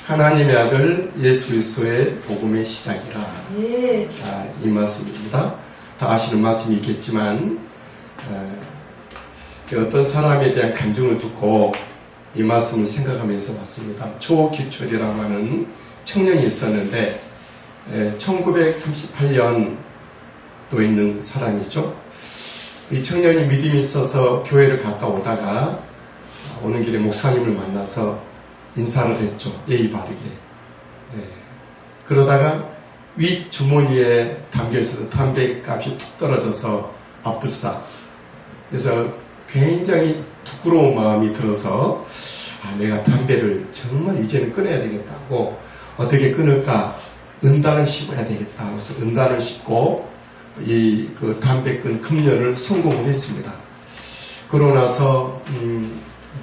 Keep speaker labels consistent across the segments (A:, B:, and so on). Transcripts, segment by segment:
A: 하나님의 아들 예수 그리스도의 복음의 시작이라.
B: 예.
A: 이 말씀입니다. 다 아시는 말씀이겠지만 어떤 사람에 대한 감정을 듣고 이 말씀을 생각하면서 왔습니다. 조기철이라고 하는 청년이 있었는데 1938년도 있는 사람이죠. 이 청년이 믿음이 있어서 교회를 갔다 오다가 오는 길에 목사님을 만나서 인사를 했죠. 예의 바르게. 그러다가 윗주머니에 담겨있어서 담배값이 툭 떨어져서 아뿔싸. 그래서 굉장히 부끄러운 마음이 들어서 내가 담배를 정말 이제는 끊어야 되겠다고 어떻게 끊을까? 은단을 씹어야 되겠다. 그래서 은단을 씹고 그 담배 끈 금년을 성공을 했습니다. 그러고 나서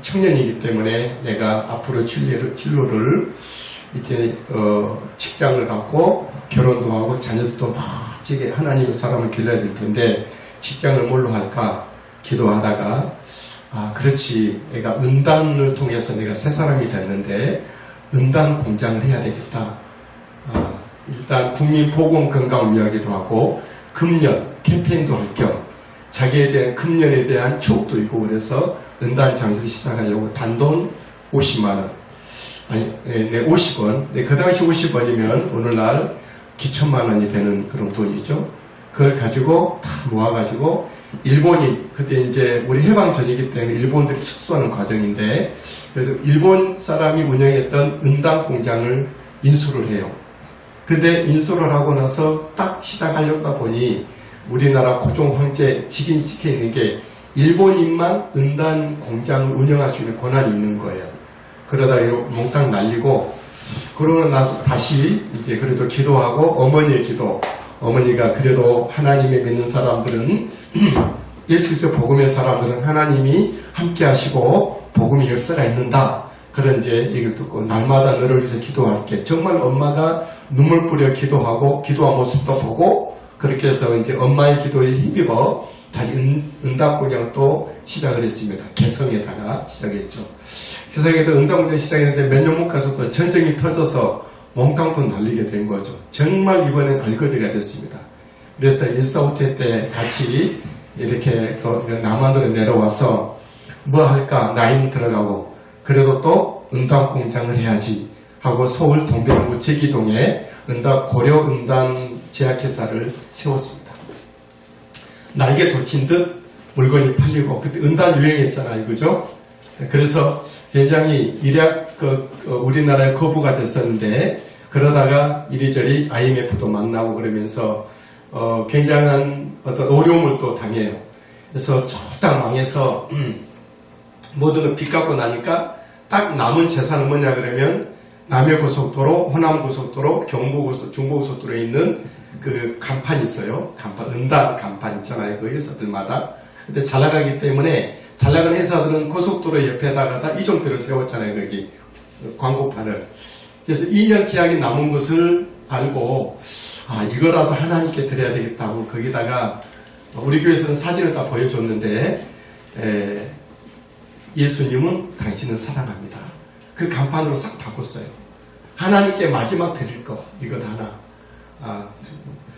A: 청년이기 때문에 내가 앞으로 진로를 이제 직장을 갖고 결혼도 하고 자녀들도 멋지게 하나님의 사람을 길러야 될 텐데 직장을 뭘로 할까 기도하다가 그렇지 내가 은단을 통해서 내가 새 사람이 됐는데 은단 공장을 해야 되겠다. 일단 국민보건건강을 위하기도 하고 금년 캠페인도 할 겸 자기에 대한 금년에 대한 추억도 있고 그래서 은단 장사를 시작하려고 단돈 50만원 아니 50원 그 당시 50원이면 오늘날 기천만원이 되는 그런 돈이죠. 그걸 가지고 다 모아가지고 일본이 그때 이제 우리 해방 전이기 때문에 일본들이 축소하는 과정인데 그래서 일본 사람이 운영했던 은단 공장을 인수를 해요. 근데 인수를 하고 나서 딱 시작하려다 보니 우리나라 고종 황제 직인시켜 있는 게 일본인만 은단 공장을 운영할 수 있는 권한이 있는 거예요. 그러다 이렇게 몽땅 날리고 그러고 나서 다시 이제 그래도 기도하고 어머니의 기도 어머니가 그래도 하나님에 믿는 사람들은 예수 그리스도 복음의 사람들은 하나님이 함께 하시고 복음의 역사가 있는다. 그런 이제 얘기를 듣고 날마다 너를 위해서 기도할게. 정말 엄마가 눈물 뿌려 기도하고 기도한 모습도 보고 그렇게 해서 이제 엄마의 기도에 힘입어 다시 은단공장 또 시작을 했습니다. 개성에다가 시작했죠. 개성에도 은단공장 시작했는데 몇 년 못 가서 또 전쟁이 터져서 몽땅 또 날리게 된 거죠. 정말 이번엔 알거지가 됐습니다. 그래서 일사후퇴 때 같이 이렇게 남한으로 내려와서 뭐 할까 나이는 들어가고 그래도 또 은단공장을 해야지 하고 서울 동대문구 제기동에 고려 은단 제약회사를 세웠습니다. 날개 돋친 듯 물건이 팔리고 그때 은단 유행했잖아요, 그죠? 그래서 굉장히 우리나라의 거부가 됐었는데 그러다가 이리저리 IMF도 만나고 그러면서 굉장한 어떤 어려움을 또 당해요. 그래서 쫄딱 망해서 모든 걸 빚 갚고 나니까 딱 남은 재산은 뭐냐 그러면 남해고속도로, 호남고속도로, 경부고속도로, 중부고속도로에 있는 그 간판이 있어요. 간판, 은단 간판 있잖아요. 그 회사들마다. 근데 잘 나가기 때문에 잘 나가는 회사들은 고속도로 옆에다가 이종대를 세웠잖아요. 거기 광고판을. 그래서 2년 계약이 남은 것을 알고 이거라도 하나님께 드려야 되겠다고 거기다가 우리 교회에서는 사진을 다 보여줬는데 예수님은 당신을 사랑합니다. 그 간판으로 싹 바꿨어요. 하나님께 마지막 드릴 거 이것 하나.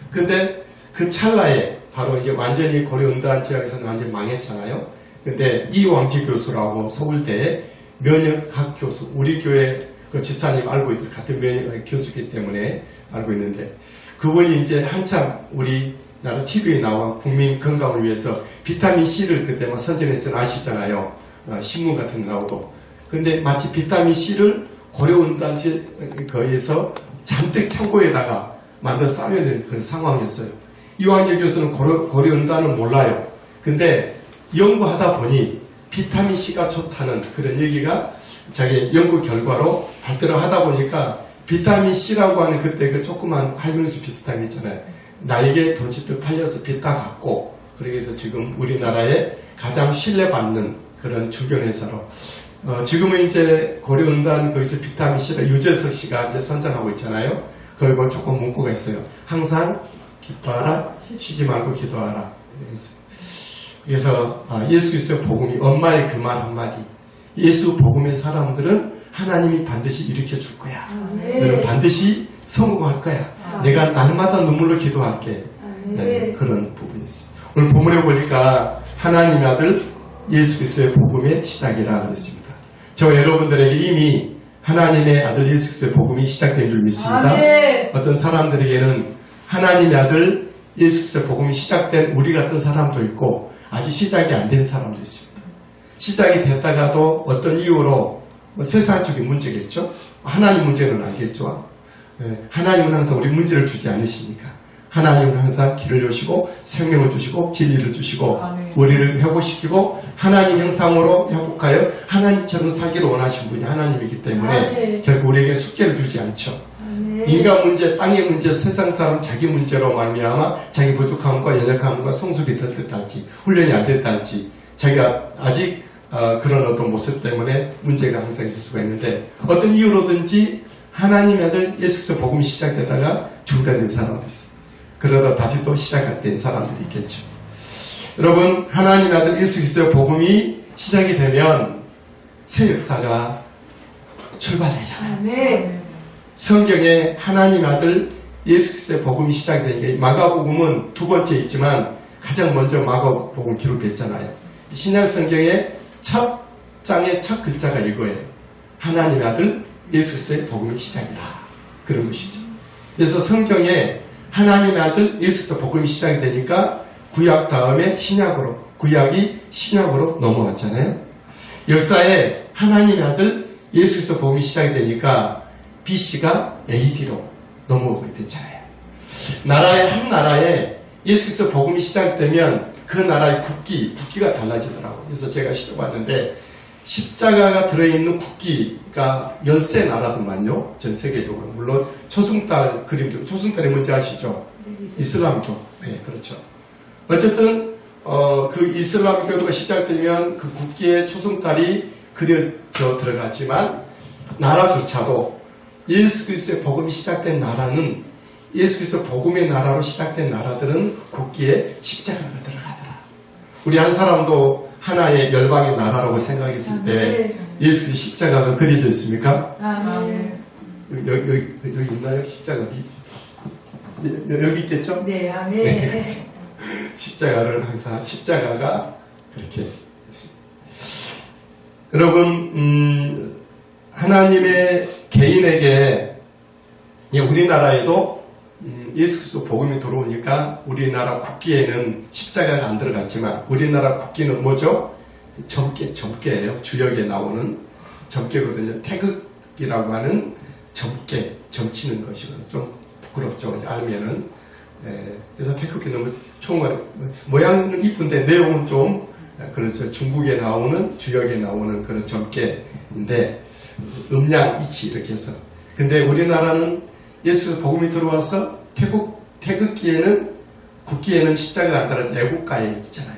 A: 근데 그 찰나에 바로 이제 완전히 고려 은단 지역에서는 완전히 망했잖아요. 근데 이왕지 교수라고 서울대 면역학 교수 우리 교회 그 지사님 알고 있을 같은 면역학 교수이기 때문에 알고 있는데 그분이 이제 한참 우리나라 TV에 나와 국민 건강을 위해서 비타민 C를 그때 막 선전했잖아요. 아시잖아요. 신문 같은 데 나오고. 근데 마치 비타민 C를 고려 은단 거기에서 잔뜩 창고에다가 만들어 쌓여낸 그런 상황이었어요. 이완길 교수는 고려 은단을 몰라요. 근데 연구하다 보니 비타민 C가 좋다는 그런 얘기가 자기 연구 결과로 발표를 하다 보니까 비타민 C라고 하는 그때 그 조그만 활명수 비슷한 게 있잖아요. 날개 돋짓듯 팔려서 빗다 갖고 그렇게 해서 지금 우리나라에 가장 신뢰받는 그런 주변 회사로 지금은 이제 고려 은단 거기서 비타민 C를 유재석 씨가 이제 선전하고 있잖아요. 거기 보면 조금 문구가 있어요. 항상 기뻐하라, 쉬지 말고 기도하라. 그래서 예수 그리스도의 복음이 엄마의 그 말 한마디. 예수 복음의 사람들은 하나님이 반드시 일으켜 줄 거야. 너는 반드시 성공할 거야. 내가 날마다 눈물로 기도할게. 네, 그런 부분이 있어요. 오늘 본문에 보니까 하나님의 아들 예수 그리스도의 복음의 시작이라 그랬습니다. 저 여러분들에게 이미 하나님의 아들 예수 그리스도의 복음이 시작된 줄 믿습니다. 어떤 사람들에게는 하나님의 아들 예수 그리스도의 복음이 시작된 우리 같은 사람도 있고 아직 시작이 안 된 사람도 있습니다. 시작이 됐다가도 어떤 이유로 세상적인 문제겠죠. 하나님 문제는 알겠죠. 하나님은 항상 우리 문제를 주지 않으시니까 하나님은 항상 길을 여시고 생명을 주시고 진리를 주시고 우리를 회복시키고 하나님 형상으로 회복하여 하나님처럼 살기를 원하신 분이 하나님이기 때문에 결국 우리에게 숙제를 주지 않죠. 인간 문제, 땅의 문제, 세상 사람 자기 문제로 말미암아 자기 부족함과 연약함과 성숙이 덜 됐다 할지 훈련이 안 됐다 할지 자기가 아직 그런 어떤 모습 때문에 문제가 항상 있을 수가 있는데 어떤 이유로든지 하나님의 아들 예수 그리스도 복음이 시작되다가 중단된 사람도 있어요. 그러다 다시 또 시작된 사람들이 있겠죠. 여러분 하나님의 아들 예수 그리스도의 복음이 시작이 되면 새 역사가 출발되잖아요. 성경에 하나님의 아들 예수 그리스도의 복음이 시작이 되는 게 마가복음은 두 번째 있지만 가장 먼저 마가복음 기록됐잖아요. 신약 성경의 첫 장의 첫 글자가 이거예요. 하나님의 아들 예수 그리스도의 복음이 시작이라 그런 것이죠. 그래서 성경에 하나님의 아들 예수 그리스도 복음이 시작이 되니까 구약 다음에 신약으로 구약이 신약으로 넘어갔잖아요. 역사에 하나님의 아들 예수 그리스도 복음이 시작이 되니까 BC가 AD로 넘어오게 됐잖아요. 한 나라에 예수 그리스도 복음이 시작되면 그 나라의 국기가 달라지더라고요. 그래서 제가 시도봤는데 십자가가 들어있는 국기가 13 나라더만요. 전 세계적으로. 물론 초승달 그림도, 초승달이 뭔지 아시죠? 이슬람교. 네, 그렇죠. 어쨌든 그 이슬람교도가 시작되면 그 국기에 초승달이 그려져 들어갔지만 나라조차도 예수 그리스도의 복음이 시작된 나라는 예수 그리스도 복음의 나라로 시작된 나라들은 국기에 십자가가 들어가더라. 우리 한 사람도 하나의 열방의 나라라고 생각했을 때 예수 그리스도 십자가가 그려져 있습니까? 여기 있나요? 십자가 여기 있겠죠?
B: 네, 아멘.
A: 네. 십자가를 항상 십자가가 그렇게 있습니다. 여러분 하나님의 개인에게 우리나라에도 예수 그리스도 복음이 들어오니까 우리나라 국기에는 십자가가 안 들어갔지만 우리나라 국기는 뭐죠? 점괘예요. 주역에 나오는 점괘거든요. 태극이라고 하는 점치는 것이거든요. 좀 부끄럽죠. 알면은. 그래서 태극기 너무 총알 모양은 이쁜데 내용은 좀 그렇죠. 중국에 나오는 주역에 나오는 그런 점괘인데 음양 이치 이렇게 해서. 근데 우리나라는 예수 복음이 들어와서 태극기에는 국기에는 십자가가 안 달아져 애국가에 있잖아요.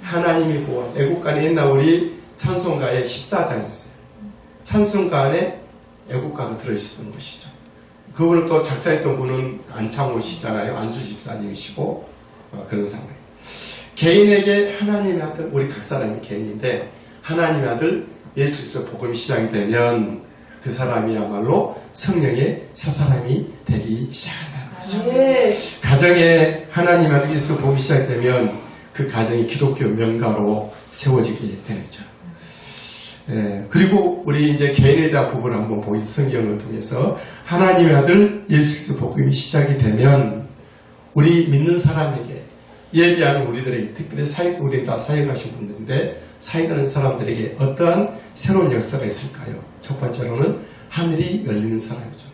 A: 하나님이 보아서 애국가는 옛날 우리 찬송가의 14장이었어요. 찬송가 안에 애국가가 들어있었던 것이죠. 그분을 또 작사했던 분은 안창호 씨잖아요. 안수 집사님이시고 그런 상황이에요. 개인에게 하나님의 아들, 우리 각 사람이 개인인데 하나님의 아들 예수 그리스도 복음이 시작이 되면 그 사람이야말로 성령의 새 사람이 되기 시작한다는 거죠. 가정에 하나님 아들 예수 복음이 시작되면 그 가정이 기독교 명가로 세워지게 되죠. 그리고 우리 이제 개인에 대한 부분을 한번 보기 성경을 통해서 하나님의 아들 예수 그리스도 복음이 시작이 되면 우리 믿는 사람에게 예비하는 우리들에게 특별히 우리는 다 사역하신 분들인데 사역하는 사람들에게 어떠한 새로운 역사가 있을까요? 첫 번째로는 하늘이 열리는 사람이죠.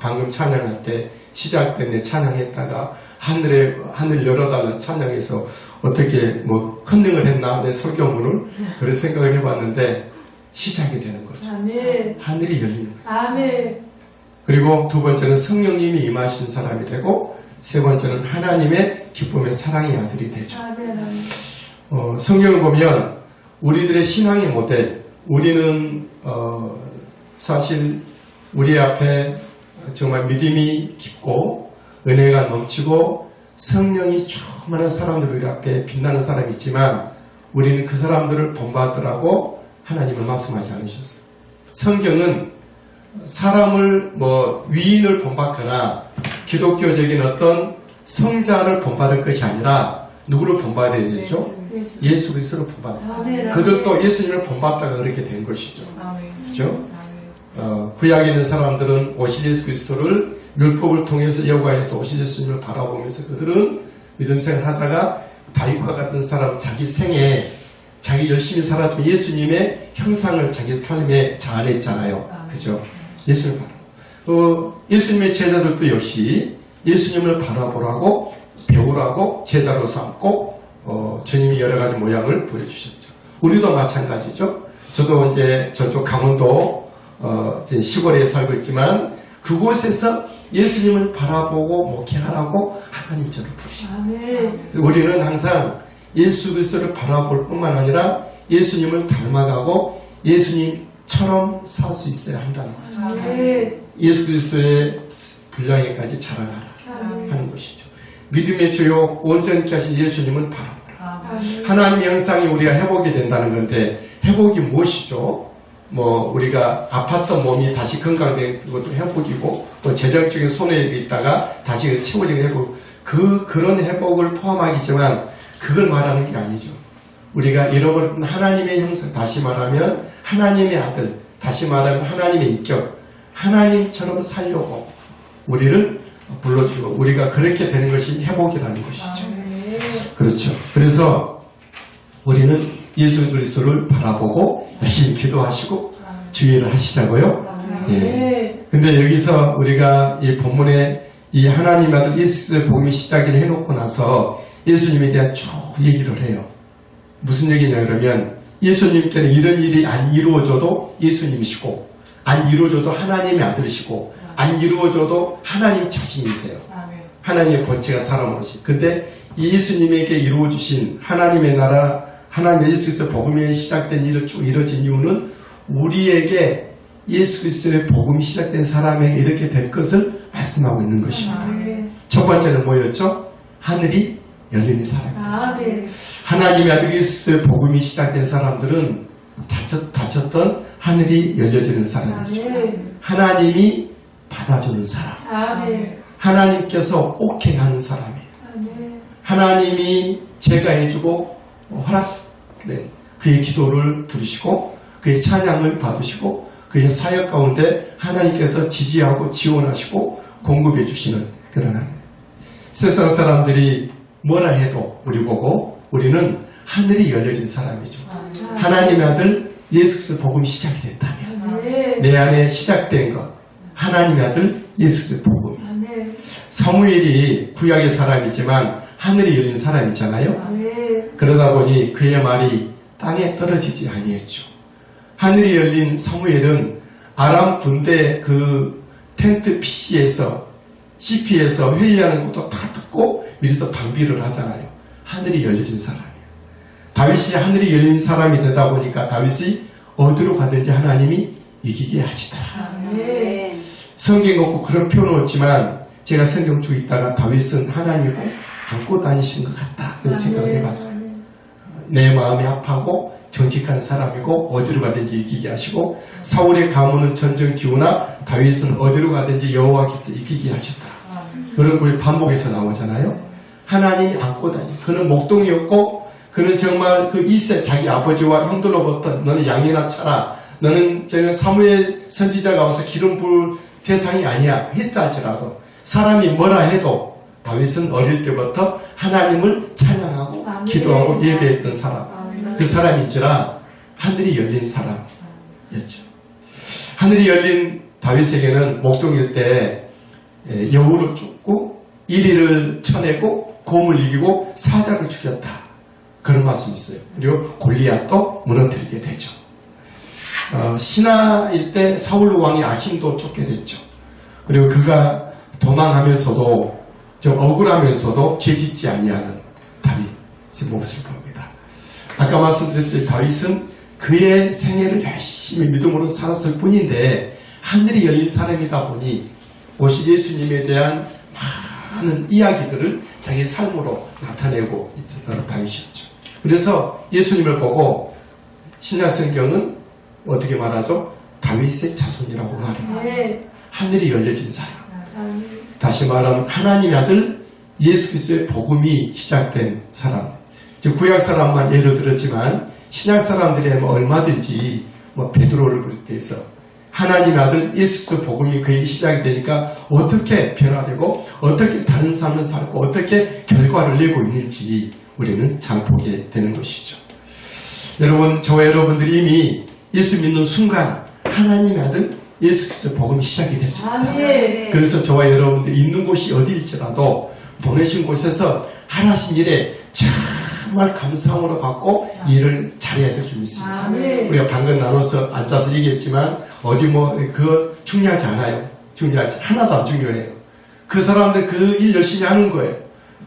A: 방금 찬양할 때 시작된 내 찬양했다가 하늘 열어달라는 찬양에서 어떻게 컨닝을 했나 내 설교문을 그런 생각을 해봤는데 시작이 되는 거죠.
B: 아멘.
A: 하늘이 열리는 거죠.
B: 아멘.
A: 그리고 두 번째는 성령님이 임하신 사람이 되고 세 번째는 하나님의 기쁨의 사랑의 아들이 되죠.
B: 아멘.
A: 성경을 보면 우리들의 신앙의 모델, 우리는 사실 우리 앞에 정말 믿음이 깊고 은혜가 넘치고 성령이 충만한 사람들 우리 앞에 빛나는 사람이 있지만 우리는 그 사람들을 본받으라고 하나님은 말씀하지 않으셨어요. 성경은 사람을 위인을 본받거나 기독교적인 어떤 성자를 본받을 것이 아니라 누구를 본받아야 되죠? 예수 그리스도를 본받아요. 그들도 예수님을 본받다가 그렇게 된 것이죠. 그렇죠? 구약에 있는 사람들은 오실 예수 그리스도를 율법을 통해서 여호와에서 오실 예수님을 바라보면서 그들은 믿음 생활을 하다가 다윗과 같은 사람 자기 생에 자기 열심히 살았던 예수님의 형상을 자기 삶에 자아냈잖아요. 그죠? 예수님을 바라보고 예수님의 제자들도 역시 예수님을 바라보라고 배우라고 제자로 삼고 주님이 여러 가지 모양을 보여주셨죠. 우리도 마찬가지죠. 저도 이제 저쪽 강원도 이제 시골에 살고 있지만 그곳에서 예수님을 바라보고 목회하라고 하나님이 저를 부르십니다. 우리는 항상 예수 그리스도를 바라볼 뿐만 아니라 예수님을 닮아가고 예수님처럼 살 수 있어야 한다는 거죠. 예수 그리스도의 분량에까지 자라나라 하는 것이죠. 믿음의 주요 온전케 하신 예수님은 바라보라. 하나님의 형상이 우리가 회복이 된다는 건데 회복이 무엇이죠? 우리가 아팠던 몸이 다시 건강된 것도 회복이고, 재정적인 손해가 있다가 다시 채워지는 회복, 그런 회복을 포함하겠지만, 그걸 말하는 게 아니죠. 우리가 잃어버린 하나님의 형상, 다시 말하면 하나님의 아들, 다시 말하면 하나님의 인격, 하나님처럼 살려고 우리를 불러주고, 우리가 그렇게 되는 것이 회복이라는 것이죠. 그렇죠. 그래서 우리는 예수 그리스도를 바라보고 열심히 기도하시고 주의를 하시자고요. 예. 근데 여기서 우리가 이 본문에 이 하나님 아들 예수의 복음이 시작을 해놓고 나서 예수님에 대한 쭉 얘기를 해요. 무슨 얘기냐 그러면 예수님께는 이런 일이 안 이루어져도 예수님이시고 안 이루어져도 하나님의 아들이시고 안 이루어져도 하나님 자신이세요. 하나님의 본체가 사람으로시. 근데 이 예수님에게 이루어주신 하나님의 나라 하나님 예수 그리스도의 복음이 시작된 일을 쭉 이루어진 이유는 우리에게 예수 그리스도의 복음이 시작된 사람에게 이렇게 될 것을 말씀하고 있는 것입니다. 첫 번째는 뭐였죠? 하늘이 열리는 사람입니다. 하나님의 아들 예수 그리스도의 복음이 시작된 사람들은 다쳤던 하늘이 열려지는 사람이죠. 하나님이 받아주는 사람. 하나님께서 오케이 하는 사람이에요. 하나님이 제가 해주고 허락된 그의 기도를 들으시고 그의 찬양을 받으시고 그의 사역 가운데 하나님께서 지지하고 지원하시고 공급해 주시는 그런 하나님. 세상 사람들이 뭐라 해도 우리 보고 우리는 하늘이 열려진 사람이죠. 하나님의 아들 예수 그리스도의 복음이 시작이 됐다면 내 안에 시작된 것 하나님의 아들 예수 그리스도의 복음. 사무엘이 구약의 사람이지만 하늘이 열린 사람이잖아요. 그러다 보니 그의 말이 땅에 떨어지지 아니했죠. 하늘이 열린 사무엘은 아람 군대 그 텐트 PC에서 CP에서 회의하는 것도 다 듣고 미리서 방비를 하잖아요. 하늘이 열려진 사람이에요. 다윗이 하늘이 열린 사람이 되다 보니까 다윗이 어디로 가든지 하나님이 이기게 하시더라. 성경에 없고 그런 표현은 없지만 제가 성경 쭉 있다가 다윗은 하나님이 꼭 안고 다니시는 것 같다 그런 생각을 해봤어요. 내 마음이 아파하고 정직한 사람이고 어디로 가든지 이기게 하시고 사울의 가문은 전쟁 기우나 다윗은 어디로 가든지 여호와께서 이기게 하셨다. 그런 걸 반복해서 나오잖아요. 하나님이 안고 다니. 그는 목동이었고 그는 정말 그 이세 자기 아버지와 형들로부터 너는 양이나 차라. 너는 제가 사무엘 선지자가 와서 기름 부을 대상이 아니야 했다 할지라도 사람이 뭐라 해도 다윗은 어릴 때부터 하나님을 찬양하고 기도하고 예배했던 사람. 그 사람인지라 하늘이 열린 사람이었죠. 하늘이 열린 다윗에게는 목동일 때 여우를 쫓고 이리를 쳐내고 곰을 이기고 사자를 죽였다. 그런 말씀이 있어요. 그리고 골리앗도 무너뜨리게 되죠. 시나일 때 사울 왕이 아힘도 쫓게 됐죠. 그리고 그가 도망하면서도 좀 억울하면서도 죄짓지 아니하는 다윗의 모습을 봅니다. 아까 말씀드렸듯이 다윗은 그의 생애를 열심히 믿음으로 살았을 뿐인데 하늘이 열린 사람이다 보니 오실 예수님에 대한 많은 이야기들을 자기의 삶으로 나타내고 있었던 다윗이었죠. 그래서 예수님을 보고 신약 성경은 어떻게 말하죠? 다윗의 자손이라고 말합니다.
B: 네.
A: 하늘이 열려진 사람. 다시 말하면 하나님의 아들 예수 그리스도의 복음이 시작된 사람. 구약 사람만 예를 들었지만 신약 사람들이 얼마든지 베드로를 비롯해서 하나님의 아들 예수 그리스도의 복음이 그에게 시작이 되니까 어떻게 변화되고 어떻게 다른 삶을 살고 어떻게 결과를 내고 있는지 우리는 잘 보게 되는 것이죠. 여러분, 저와 여러분들이 이미 예수 믿는 순간 하나님의 아들 예수 그리스도의 복음이 시작이 됐습니다. 그래서 저와 여러분들이 있는 곳이 어디일지라도 보내신 곳에서 하나신 일에 정말 감사함으로 갖고 일을 잘해야 될 줄 믿습니다. 우리가 방금 나눠서 앉아서 얘기했지만 어디 그거 중요하지 않아요. 하나도 안 중요해요. 그 사람들 그 일 열심히 하는 거예요.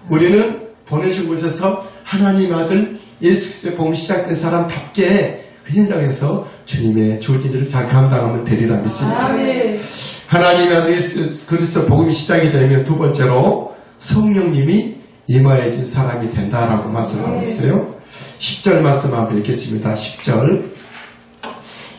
A: 우리는 보내신 곳에서 하나님 아들 예수 그리스도의 복음이 시작된 사람답게 그 현장에서 주님의 주어진 일을 잘 감당하면 되리라 믿습니다. 하나님의 아들 예수 그리스도의 복음이 시작이 되면 두 번째로 성령님이 임하여진 사람이 된다라고 말씀하고 있어요. 10절 말씀 한번 읽겠습니다. 10절.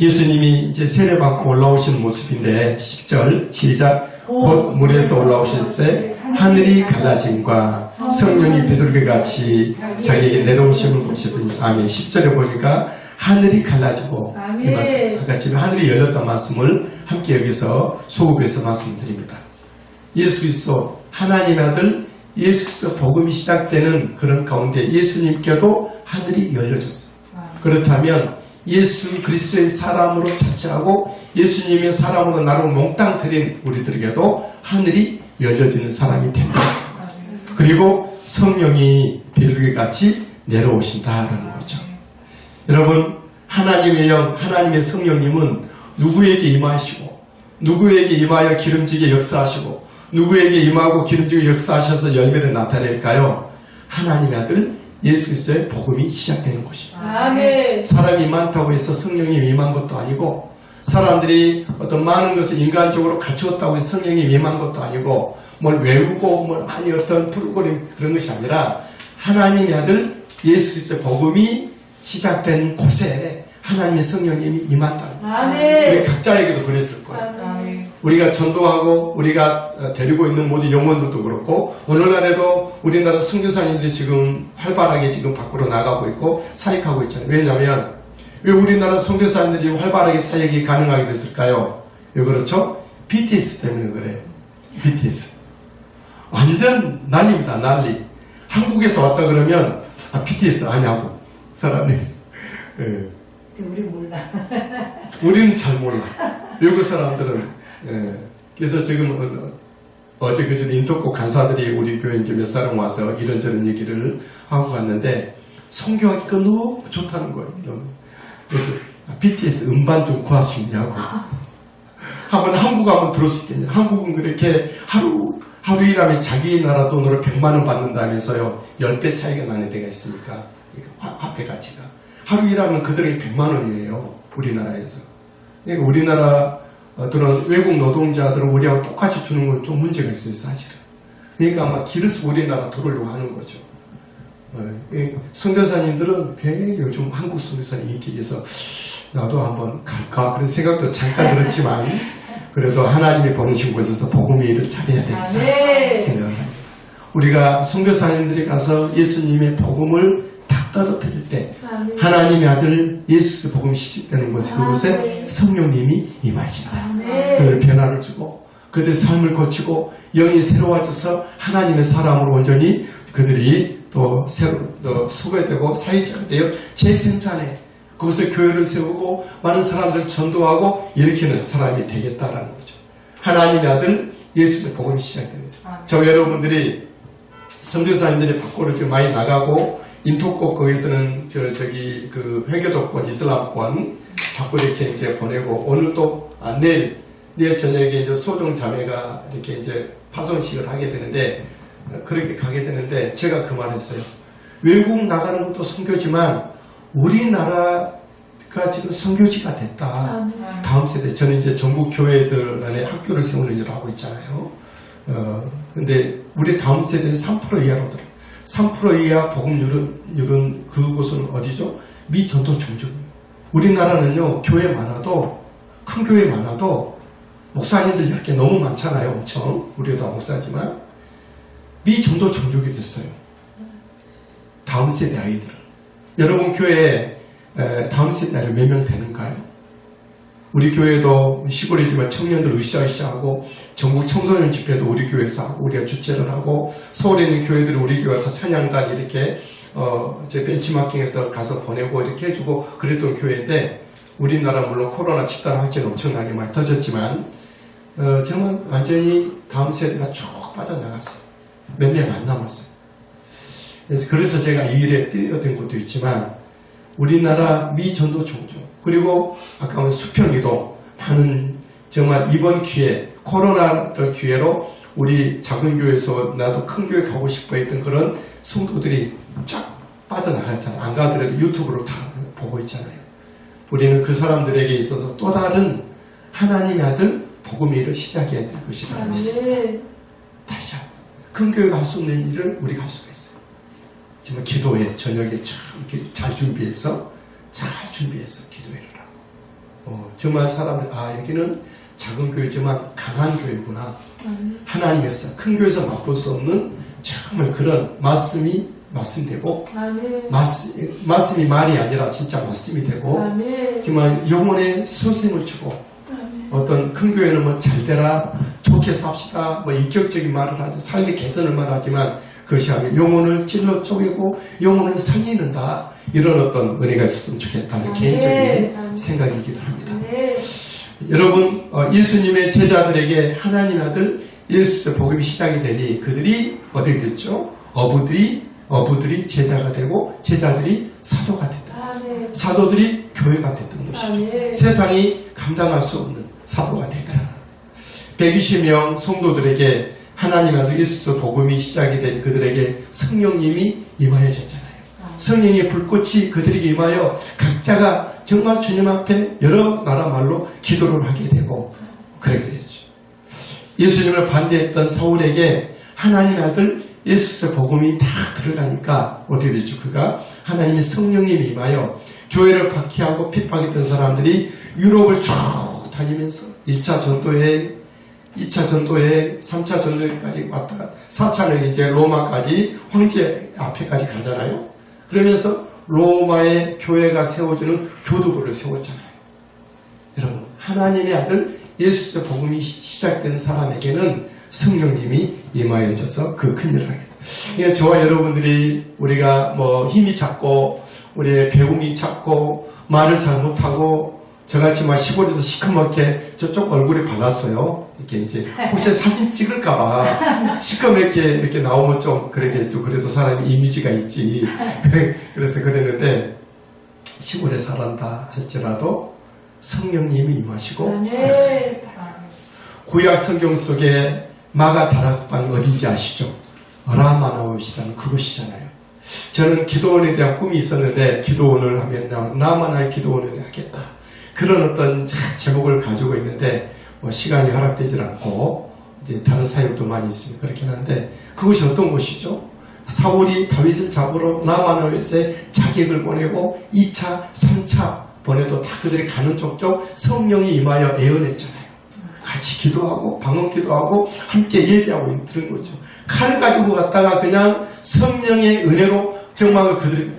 A: 예수님이 이제 세례받고 올라오신 모습인데 10절 시작. 곧 물에서 올라오실새 하늘이 갈라짐과 성령이 비둘기 같이 자기에게 내려오시는 것이더니 아멘. 10절에 보니까 하늘이 갈라지고 이 말씀 아까 지금 하늘이 열렸던 말씀을 함께 여기서 소급해서 말씀드립니다. 예수 그리스도 하나님의 아들 예수 그리스도 복음이 시작되는 그런 가운데 예수님께도 하늘이 열려졌어요. 그렇다면 예수 그리스도의 사람으로 자체하고 예수님의 사람으로 나를 몽땅 들인 우리들에게도 하늘이 열려지는 사람이 된다. 그리고 성령이 비둘기같이 내려오신다라는 거죠. 여러분, 하나님의 영, 하나님의 성령님은 누구에게 임하시고 누구에게 임하여 기름지게 역사하시고 누구에게 임하고 기름지게 역사하셔서 열매를 나타낼까요? 하나님의 아들 예수 그리스도의 복음이 시작되는 것입니다. 아멘. 사람이 많다고 해서 성령님이 임한 것도 아니고 사람들이 어떤 많은 것을 인간적으로 갖추었다고 해서 성령님이 임한 것도 아니고 뭘 외우고 뭘 많이 어떤 프로그램 그런 것이 아니라 하나님의 아들 예수 그리스도의 복음이 시작된 곳에 하나님의 성령님이 임한다는 거예요. 우리 각자에게도 그랬을 거예요. 우리가 전도하고 우리가 데리고 있는 모든 영혼들도 그렇고 오늘날에도 우리나라 선교사님들이 지금 활발하게 지금 밖으로 나가고 있고 사역하고 있잖아요. 왜냐하면 왜 우리나라 선교사님들이 활발하게 사역이 가능하게 됐을까요? 왜 그렇죠? BTS 때문에 그래요. BTS 완전 난리입니다. 난리. 한국에서 왔다 그러면 BTS 아냐고 사람이. 예.
B: 우리 몰라.
A: 우리는 잘 몰라. 외국 사람들은. 예. 그래서 지금 어제 그전 인터코 간사들이 우리 교회 이제 몇 사람 와서 이런저런 얘기를 하고 갔는데 선교하기가 너무 좋다는 거예요. 그래서 BTS 음반 좀 구할 수 있냐고. 한번 한국 한번 들을 수 있겠냐. 한국은 그렇게 하루 일하면 자기 나라 돈으로 100만 원 받는다면서요. 10배 차이가 나는 데가 있으니까. 그러니까 화폐 가치가. 하루 일하면 그들에게 100만 원이에요. 우리나라에서. 그러니까 우리나라 그런 외국 노동자들은 우리하고 똑같이 주는 건 좀 문제가 있어요, 사실은. 그러니까 아마 길을 쓰고 우리나라 들어오려고 하는 거죠. 선교사님들은 굉장히 요즘 한국 선교사님 인기에 있어서 나도 한번 갈까 그런 생각도 잠깐 들었지만 그래도 하나님이 보내신 곳에서 복음의 일을 잘해야 되겠다 생각합니다. 우리가 선교사님들이 가서 예수님의 복음을 탁 떨어뜨릴 때 하나님의 아들 예수 복음이 시작되는 곳에 그곳에 성령님이 임하신다. 그들 변화를 주고 그들의 삶을 고치고 영이 새로워져서 하나님의 사람으로 온전히 그들이 또 소개되고 사회자가 되어 재생산해 거기서 교회를 세우고 많은 사람들을 전도하고 일으키는 사람이 되겠다라는 거죠. 하나님의 아들 예수의 복음이 시작됩니다. 저 여러분들이 선교사님들이 밖으로 좀 많이 나가고 인터콕 거기서는 저기 그 회교도권 이슬람권 자꾸 이렇게 이제 보내고 오늘 또 내일 저녁에 이제 소정 자매가 이렇게 이제 파송식을 하게 되는데 그렇게 가게 되는데 제가 그 말했어요. 외국 나가는 것도 선교지만 우리나라가 지금 선교지가 됐다. 다음 세대 저는 이제 전국 교회들 안에 학교를 세우는 일을 하고 있잖아요. 근데 우리 다음 세대는 3% 이하로더라고요. 3% 이하 복음률은 그곳은 어디죠? 미 전도 종족. 우리나라는요 교회 많아도 큰 교회 많아도 목사님들 이렇게 너무 많잖아요. 엄청. 우리도 다 목사지만 미전도 종족이 됐어요. 다음 세대 아이들은. 여러분 교회에 다음 세대 아이들 몇 명 되는가요? 우리 교회도 시골이지만 청년들 으쌰으쌰하고 전국 청소년 집회도 우리 교회에서 하고 우리가 주최를 하고 서울에 있는 교회들이 우리 교회에서 찬양단 이렇게 제 벤치마킹에서 가서 보내고 이렇게 해주고 그랬던 교회인데 우리나라 물론 코로나 집단 확진 엄청나게 많이 터졌지만 정말 완전히 다음 세대가 쭉 빠져나갔어요. 몇 명 안 남았어요. 그래서 제가 이 일에 뛰어든 것도 있지만 우리나라 미전도 종족 그리고 아까 수평이동 많은 정말 이번 기회 코로나를 기회로 우리 작은 교회에서 나도 큰 교회 가고 싶어 했던 그런 성도들이 쫙 빠져나갔잖아요. 안 가더라도 유튜브로 다 보고 있잖아요. 우리는 그 사람들에게 있어서 또 다른 하나님의 아들 복음의 일을 시작해야 될 것이라고 믿습니다. 다시 한번 큰 교회가 할 수 없는 일을 우리가 할 수가 있어요. 정말 기도회 저녁에 잘 준비해서 기도회를 하고 정말 사람들 여기는 작은 교회지만 강한 교회구나. 하나님에서 큰 교회에서 맛볼 수 없는 정말 그런 말씀이 말씀되고 말씀이 말이 아니라 진짜 말씀이 되고 정말 영혼의 선생을 주고 어떤 큰 교회는 뭐 잘되라 좋게 삽시다 뭐 인격적인 말을 하지 삶의 개선을 말하지만 그것이 아니라 영혼을 찔러 쪼개고 영혼을 살리는다 이런 어떤 은혜가 있었으면 좋겠다는 개인적인 생각이기도 합니다. 여러분 예수님의 제자들에게 하나님의 아들 예수의 복음이 시작이 되니 그들이 어떻게 됐죠? 어부들이 제자가 되고 제자들이 사도가 됐다. 사도들이 교회가 됐던 것이죠. 세상이 감당할 수 없는 사도가 되더라. 120명 성도들에게 하나님 아들 예수의 복음이 시작이 된 그들에게 성령님이 임하여졌잖아요. 성령의 불꽃이 그들에게 임하여 각자가 정말 주님 앞에 여러 나라 말로 기도를 하게 되고 그렇게 되죠. 예수님을 반대했던 사울에게 하나님의 아들 예수의 복음이 다 들어가니까 어떻게 되죠? 그가 하나님의 성령님이 임하여 교회를 박해하고 핍박했던 사람들이 유럽을 쭉 다니면서 1차 전도여행, 2차 전도여행, 3차 전도여행까지 왔다가 4차는 이제 로마까지 황제 앞에까지 가잖아요. 그러면서 로마의 교회가 세워주는 교두보를 세웠잖아요. 여러분 하나님의 아들 예수의 복음이 시작된 사람에게는 성령님이 임하여져서 그 큰 일을 하게 돼요. 저와 여러분들이 우리가 뭐 힘이 작고 우리의 배움이 작고 말을 잘못하고 저같이 막 시골에서 시커멓게 저쪽 얼굴에 발랐어요. 이렇게 이제 혹시 사진 찍을까봐 시커멓게 이렇게 나오면 좀 그러겠죠. 그래도 사람이 이미지가 있지. 그래서 그랬는데 시골에 살았다 할지라도 성령님이 임하시고 그렇습니다. 구약 성경 속에 마가 다락방이 어딘지 아시죠? 라마나웃이라는 그곳이잖아요. 저는 기도원에 대한 꿈이 있었는데 기도원을 하면 나만의 기도원을 하겠다. 그런 어떤 제목을 가지고 있는데 뭐 시간이 허락되질 않고 이제 다른 사역도 많이 있으면 그렇긴 한데 그것이 어떤 곳이죠? 사울이 다윗을 잡으러 라마나웃에 자객을 보내고 2차, 3차 보내도 다 그들이 가는 쪽쪽 성령이 임하여 애원했잖아요. 같이 기도하고 방언 기도하고 함께 예배하고 들은 거죠. 칼을 가지고 갔다가 그냥 성령의 은혜로 정말 그들이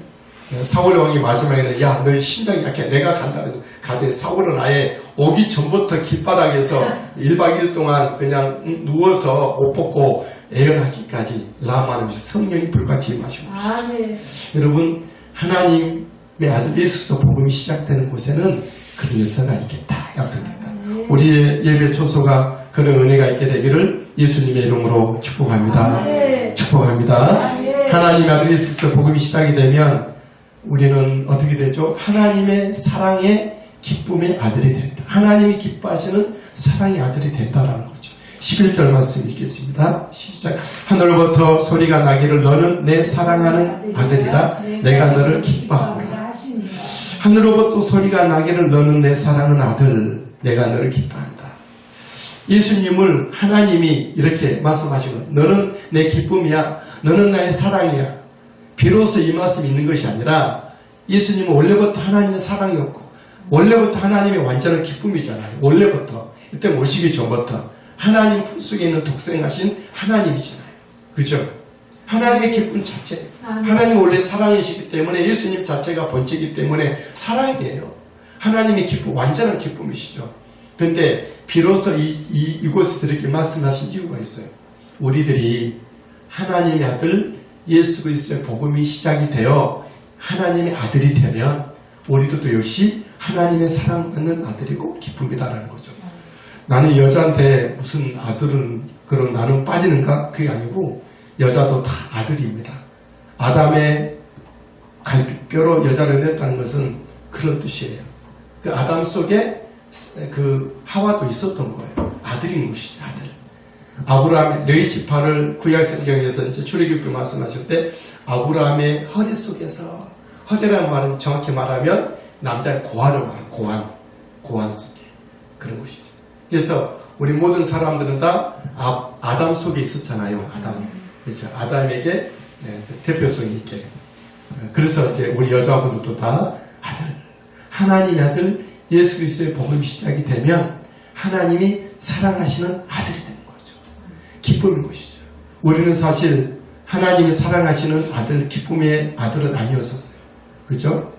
A: 사울 왕이 마지막에는 야 너희 심장이 약해 내가 간다 해서 가더니 사울은 아예 오기 전부터 길바닥에서 1박 2일 동안 그냥 누워서 옷 벗고 애연하기까지 라마는 성령이 불같이 임하시고 계시죠. 여러분 하나님의 아들 예수의 복음이 시작되는 곳에는 그런 역사가 있겠다 약속입니다. 우리의 예배 초소가 그런 은혜가 있게 되기를 예수님의 이름으로 축복합니다. 축복합니다. 하나님의 아들 예수의 복음이 시작이 되면 우리는 어떻게 되죠? 하나님의 사랑의 기쁨의 아들이 된다. 하나님이 기뻐하시는 사랑의 아들이 된다라는 거죠. 11절 말씀 읽겠습니다. 시작. 하늘로부터 소리가 나기를 너는 내 사랑하는 아들이라 내가 너를 기뻐하노라. 하늘로부터 소리가 나기를 너는 내 사랑하는 아들 내가 너를 기뻐한다. 예수님을 하나님이 이렇게 말씀하시고 너는 내 기쁨이야. 너는 나의 사랑이야. 비로소 이 말씀이 있는 것이 아니라 예수님은 원래부터 하나님의 사랑이었고 원래부터 하나님의 완전한 기쁨이잖아요. 원래부터. 이때 오시기 전부터. 하나님 품속에 있는 독생하신 하나님이잖아요. 그죠? 하나님의 기쁨 자체. 하나님 원래 사랑이시기 때문에 예수님 자체가 본체이기 때문에 사랑이에요. 하나님의 기쁨, 완전한 기쁨이시죠. 근데 비로소 이곳에서 이렇게 말씀하신 이유가 있어요. 우리들이 하나님의 아들 예수 그리스도의 복음이 시작이 되어 하나님의 아들이 되면 우리도 또 역시 하나님의 사랑받는 아들이고 기쁨이다라는 거죠. 나는 여자한테 무슨 아들은 그럼 나는 빠지는가? 그게 아니고 여자도 다 아들입니다. 아담의 갈비뼈로 여자를 냈다는 것은 그런 뜻이에요. 그 아담 속에 그 하와도 있었던 거예요. 아들인 것이죠. 아들. 아브라함의 네 지파를 구약성경에서 이제 출애굽기 말씀하실 때 아브라함의 허리 속에서, 허리라는 말은 정확히 말하면 남자의 고환을 말해요. 고환 속에 그런 것이죠. 그래서 우리 모든 사람들은 다 아담 속에 있었잖아요. 아담. 그렇죠. 아담에게 대표성이 있게. 그래서 이제 우리 여자분들도 다 아들, 하나님의 아들 예수 그리스도의 복음이 시작이 되면 하나님이 사랑하시는 아들이 되는 거죠. 기쁨인 것이죠. 우리는 사실 하나님이 사랑하시는 아들, 기쁨의 아들은 아니었었어요. 그죠?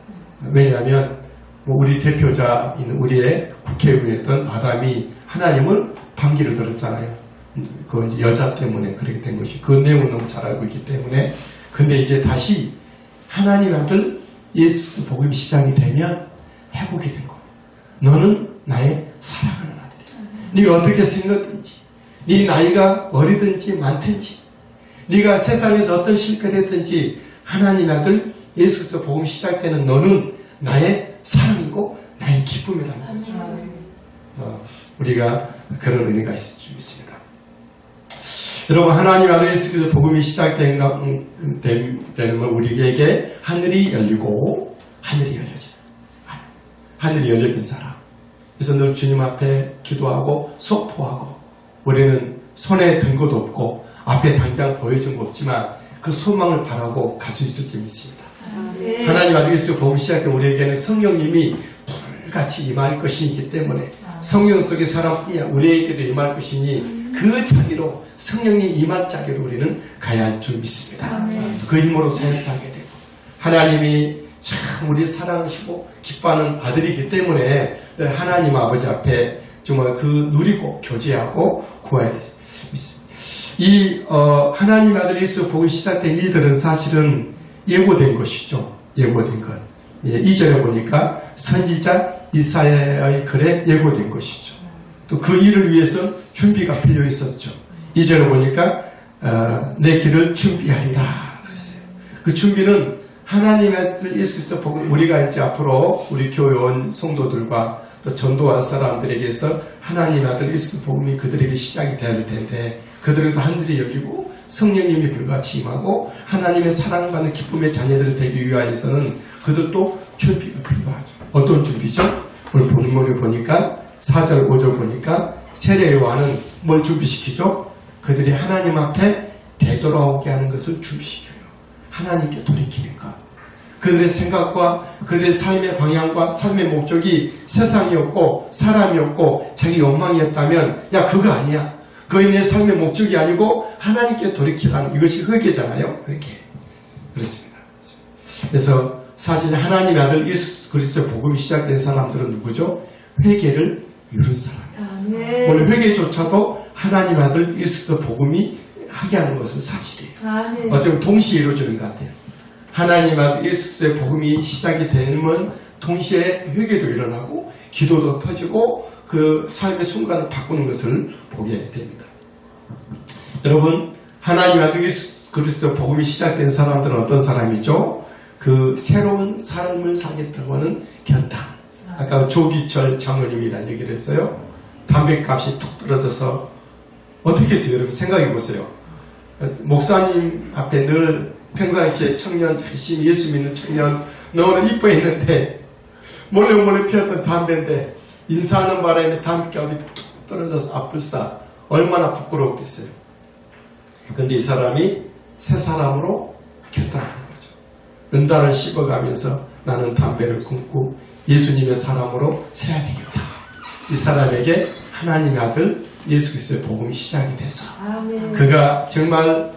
A: 왜냐하면 우리 대표자인 우리의 국회의원이었던 아담이 하나님을 반기를 들었잖아요. 그건 이제 여자 때문에 그렇게 된 것이, 그 내용을 너무 잘 알고 있기 때문에. 근데 이제 다시 하나님의 아들 예수 복음이 시작이 되면 회복이 된 거예요. 너는 나의 사랑하는 아들이야. 네가 어떻게 생겼든지, 네 나이가 어리든지 많든지, 네가 세상에서 어떤 실패를 했든지 하나님의 아들 예수 그리스도 복음이 시작되는 너는 나의 사랑이고 나의 기쁨이라는 거죠. 우리가 그런 의미가 있습니다. 여러분, 하나님 아들 예수 그리스도 복음이 시작되면 우리에게 하늘이 열리고 하늘이 열려져요. 하늘이 열려진 사람. 그래서 늘 주님 앞에 기도하고 선포하고, 우리는 손에 든 것도 없고 앞에 당장 보여준 거 없지만 그 소망을 바라고 갈 수 있을 줄 믿습니다. 하나님 아들 예수 복음 시작된 우리에게는 성령님이 불같이 임할 것이기 때문에, 성령 속의 사람뿐이 아니라 우리에게도 임할 것이니 그 자리로, 성령님 임할 자리로 우리는 가야 할 줄 믿습니다. 그 힘으로 사역하게 되고, 하나님이 참 우리 사랑하시고 기뻐하는 아들이기 때문에 하나님 아버지 앞에 정말 그 누리고 교제하고 구해야 믿습니다. 이 하나님 아들 예수 복음이 시작된 일들은 사실은 예고된 것이죠. 예고된 것. 2절에 보니까 선지자 이사야의 글에 예고된 것이죠. 또 그 일을 위해서 준비가 필요 있었죠. 2절에 보니까 내 길을 준비하리라 그랬어요. 그 준비는 하나님의 아들 예수 그리스도 복음, 우리가 이제 앞으로 우리 교회원 성도들과 또 전도할 사람들에게서 하나님의 아들 예수 복음이 그들에게 시작이 되어야 될 텐데, 그들에게도 하늘이 열리고 성령님이 불같이 임하고 하나님의 사랑받는 기쁨의 자녀들이 되기 위하여서는 그들도 준비가 필요하죠. 어떤 준비죠? 오늘 본문을 보니까 4절 5절 보니까 세례 요한은 뭘 준비시키죠? 그들이 하나님 앞에 되돌아오게 하는 것을 준비시켜요. 하나님께 돌이키는 것. 그들의 생각과 그들의 삶의 방향과 삶의 목적이 세상이었고 사람이었고 자기 욕망이었다면, 야, 그거 아니야. 그게 내 삶의 목적이 아니고 하나님께 돌이키라는, 이것이 회개잖아요. 회개. 그렇습니다. 그래서 사실 하나님의 아들 예수 그리스도의 복음이 시작된 사람들은 누구죠? 회개를 이룬 사람이에요. 원래 회개조차도 하나님의 아들 예수 그리스도의 복음이 하게 하는 것은 사실이에요. 어쩌면 동시에 이루어지는 것 같아요. 하나님 아들 예수의 복음이 시작이 되면 동시에 회개도 일어나고 기도도 터지고 그 삶의 순간을 바꾸는 것을 보게 됩니다. 여러분, 하나님 아들 예수 그리스도 복음이 시작된 사람들은 어떤 사람이죠? 그 새로운 삶을 살겠다고 하는 결단. 아까 조기철 장로님이라는 얘기를 했어요. 담배값이 툭 떨어져서 어떻게 했어요? 여러분 생각해 보세요. 목사님 앞에 늘 평상시에 청년, 열심히 예수 믿는 청년 너무나 이뻐했는데 몰래 피웠던 담배인데 인사하는 바람에 담배값이 툭 떨어져서 아플싸 얼마나 부끄러웠겠어요. 근데 이 사람이 새 사람으로 결단하는 거죠. 은단을 씹어가면서 나는 담배를 끊고 예수님의 사람으로 세야 되겠다. 이 사람에게 하나님의 아들 예수 그리스도의 복음이 시작이 돼서 그가 정말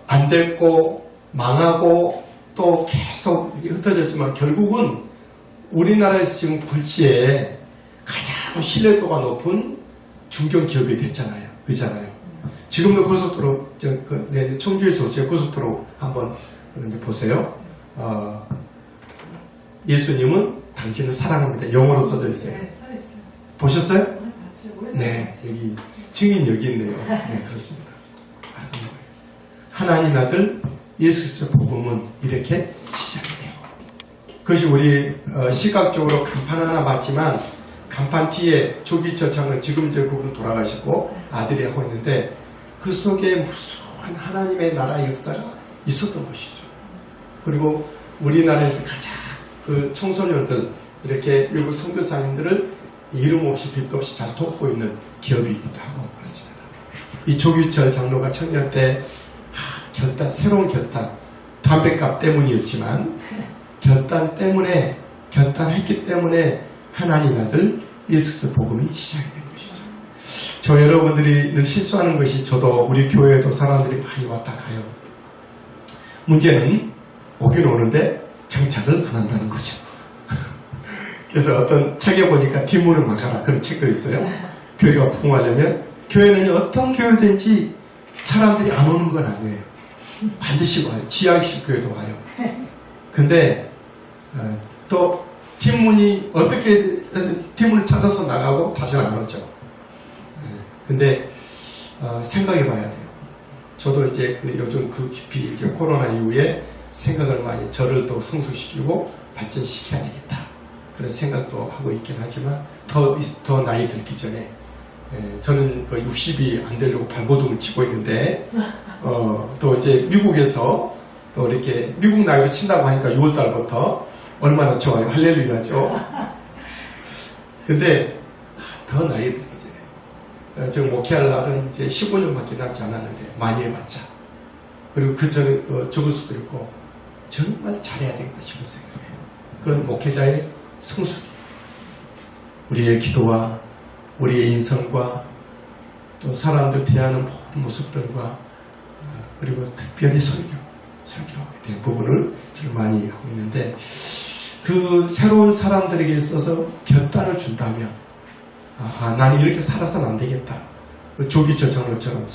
A: 안 됐고 망하고 또 계속 흩어졌지만 결국은 우리나라에서 지금 굴지에 가장 신뢰도가 높은 중견기업이 됐잖아요. 그렇잖아요. 지금도 고속도로, 청주에서 오세요. 고속도로 한번 보세요. 예수님은 당신을 사랑합니다. 영어로 써져 있어요.
B: 네, 써 있어요.
A: 보셨어요?
B: 네,
A: 여기 증인 여기 있네요. 네, 그렇습니다. 하나님 아들 예수 그리스도의 복음은 이렇게 시작이 돼요. 그것이 우리 시각적으로 간판 하나 봤지만 간판 뒤에 조기철 장은 지금 저 그분 돌아가시고 아들이 하고 있는데 그 속에 무수한 하나님의 나라의 역사가 있었던 것이죠. 그리고 우리나라에서 가장 그 청소년들 이렇게 미국 선교사님들을 이름 없이 빚도 없이 잘 돕고 있는 기업이기도 하고 그렇습니다. 이 조기철 장로가 청년 때 새로운 결단, 담뱃값 때문이었지만 결단했기 때문에 하나님 아들 예수 그리스도 복음이 시작이 된 것이죠. 저 여러분들이 늘 실수하는 것이 저도 우리 교회에도 사람들이 많이 왔다 가요. 문제는 오긴 오는데 정착을 안 한다는 거죠. 그래서 어떤 책에 보니까 뒷문을 막아라 그런 책도 있어요. 교회가 부흥하려면 교회는 어떤 교회든지 사람들이 안 오는 건 아니에요. 반드시 와요. 지하식 교회도 와요. 근데 또 뒷문이 어떻게 해서 뒷문을 찾아서 나가고 다시는 안 오죠. 근데 생각해 봐야 돼요. 저도 이제 요즘 깊이 이제 코로나 이후에 생각을 많이 저를 더 성숙시키고 발전시켜야 되겠다. 그런 생각도 하고 있긴 하지만 더 나이 들기 전에 저는 60이 안 되려고 발버둥을 치고 있는데 또 이제 미국에서 또 이렇게 미국 나이로 친다고 하니까 6월달부터 얼마나 좋아요. 할렐루야죠. 근데 더 나이 들기 전에 저 목회할 날은 이제 15년밖에 남지 않았는데 많이 해봤자 그리고 그 전에 죽을 수도 있고 정말 잘해야 되겠다 싶은 생각이에요. 그건 목회자의 성숙이에요. 우리의 기도와 우리의 인성과 또 사람들 대하는 모든 모습들과 그리고 특별히 설교에 대한 부분을 좀 많이 하고 있는데 그 새로운 사람들에게 있어서 결단을 준다면 나는 이렇게 살아서는 안 되겠다. 조기철 장로처럼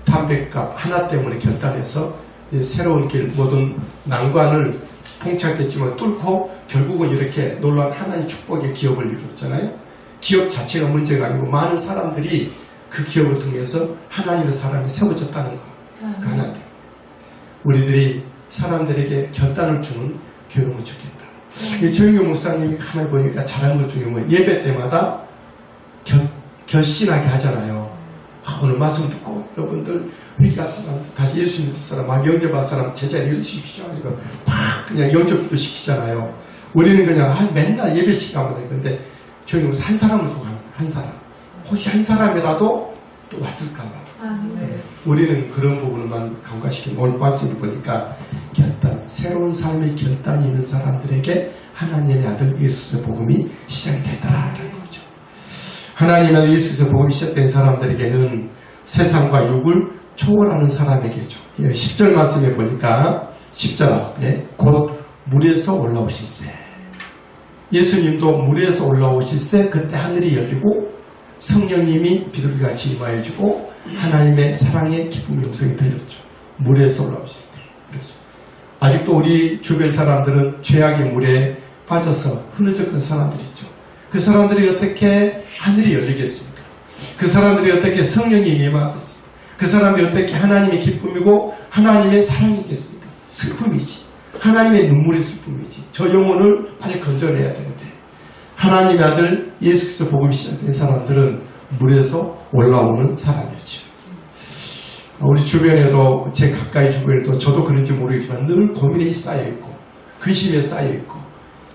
A: 담뱃값 하나 때문에 결단해서 새로운 길 모든 난관을 봉착했지만 뚫고 결국은 이렇게 놀라운 하나님 축복의 기업을 이루었잖아요. 기업 자체가 문제가 아니고 많은 사람들이 그 기업을 통해서 하나님의 사람이 세워졌다는 거. 그 하나. 우리들이 사람들에게 결단을 주는 교육을 주겠다. 조영규 목사님이 가만히 보니까 잘한 것 중에 뭐예요? 예배 때마다 결신하게 하잖아요. 오늘 말씀 듣고 여러분들 회개할 사람, 다시 예수 믿을 사람, 영접할 사람 제자리에 이루십시오. 이거 막 그냥 영접도 시키잖아요. 우리는 그냥 맨날 예배 시간마다 근데 조영규 목사 한 사람을 두고 한 사람. 혹시 한 사람이라도 또 왔을까봐.
B: 네.
A: 우리는 그런 부분을만 간과시키는 오늘 말씀을 보니까 새로운 삶의 결단이 있는 사람들에게 하나님의 아들 예수의 복음이 시작이 되더라라는 거죠. 하나님의 아들 예수의 복음이 시작된 사람들에게는 세상과 육을 초월하는 사람에게죠. 10절 말씀에 보니까 10절 앞에 곧 물에서 올라오실세. 예수님도 물에서 올라오실세 그때 하늘이 열리고 성령님이 비둘기같이 임하여주고 하나님의 사랑의 기쁨 음성이 들렸죠. 물에서 올라오실 때. 그렇죠. 아직도 우리 주변 사람들은 죄악의 물에 빠져서 흐느적한 사람들이 있죠. 그 사람들이 어떻게 하늘이 열리겠습니까? 그 사람들이 어떻게 성령이 임하겠습니까? 그 사람들이 어떻게 하나님의 기쁨이고 하나님의 사랑이겠습니까? 슬픔이지. 하나님의 눈물의 슬픔이지. 저 영혼을 빨리 건져내야 되는데 하나님의 아들 예수 그리스도 복음이 시작된 사람들은 물에서 올라오는 사람이었죠. 우리 주변에도 제 가까이 주변에도 저도 그런지 모르겠지만 늘 고민에 쌓여있고 근심에 쌓여있고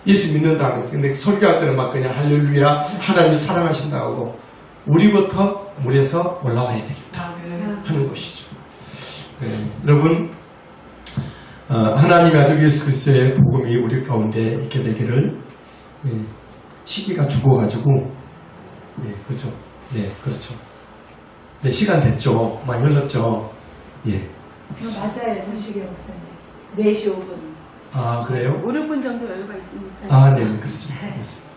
A: 예수 믿는다 하면서 근데 설교할 때는 막 그냥 할렐루야 하나님이 사랑하신다고 하고 우리부터 물에서 올라와야 되겠다 하는 것이죠. 네, 여러분 하나님의 아들 예수 그리스도의 복음이 우리 가운데 있게 되기를 예, 시기가 죽어가지고, 예, 그렇죠. 네, 그렇죠. 네, 시간 됐죠. 많이 흘렀죠. 예.
B: 맞아요, 전시계 목사님. 4시 5분.
A: 아, 그래요?
B: 5, 6분 정도 여유가 있습니다.
A: 아, 네, 그렇습니다. 그렇습니다.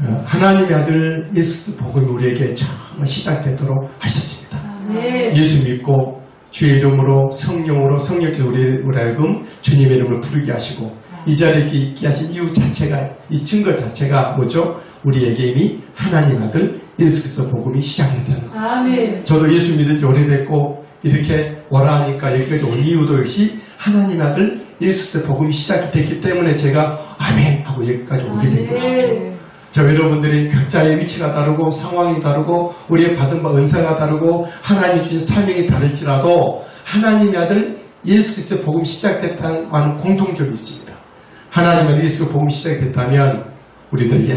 A: 네. 하나님의 아들 예수 복음이 우리에게 처음 시작되도록 하셨습니다.
B: 네.
A: 예수 믿고 주의 이름으로 성령께서 우리 하여금 주님의 이름을 부르게 하시고 이 자리에 있게 하신 이유 자체가, 이 증거 자체가 뭐죠? 우리에게 이미 하나님 아들 예수 그리스도 복음이 시작되는 거죠.
B: 아멘.
A: 저도 예수 믿은 지 오래됐고 이렇게 오라 하니까 여기까지 온 이유도 역시 하나님 아들 예수 그리스도 복음이 시작이 됐기 때문에 제가 아멘 하고 여기까지 오게 된 것이죠. 저 여러분들이 각자의 위치가 다르고 상황이 다르고 우리의 받은 바 은사가 다르고 하나님이 주신 사명이 다를지라도 하나님의 아들 예수 그리스도의 복음이 시작됐다는 공통점이 있습니다. 하나님의 아들 예수 복음이 시작됐다면 우리들에게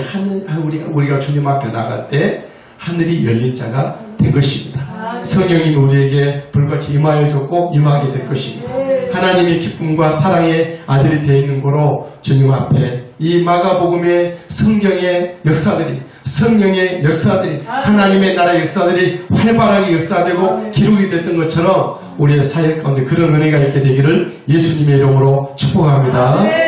A: 우리가 주님 앞에 나갈 때 하늘이 열린 자가 된 것입니다. 성령님이 우리에게 불같이 임하여 줬고 임하게 될 것입니다. 하나님의 기쁨과 사랑의 아들이 되어 있는 거로 주님 앞에 이 마가복음의 성경의 역사들이, 성령의 역사들이, 하나님의 나라의 역사들이 활발하게 역사되고 기록이 됐던 것처럼 우리의 사역 가운데 그런 은혜가 있게 되기를 예수님의 이름으로 축복합니다.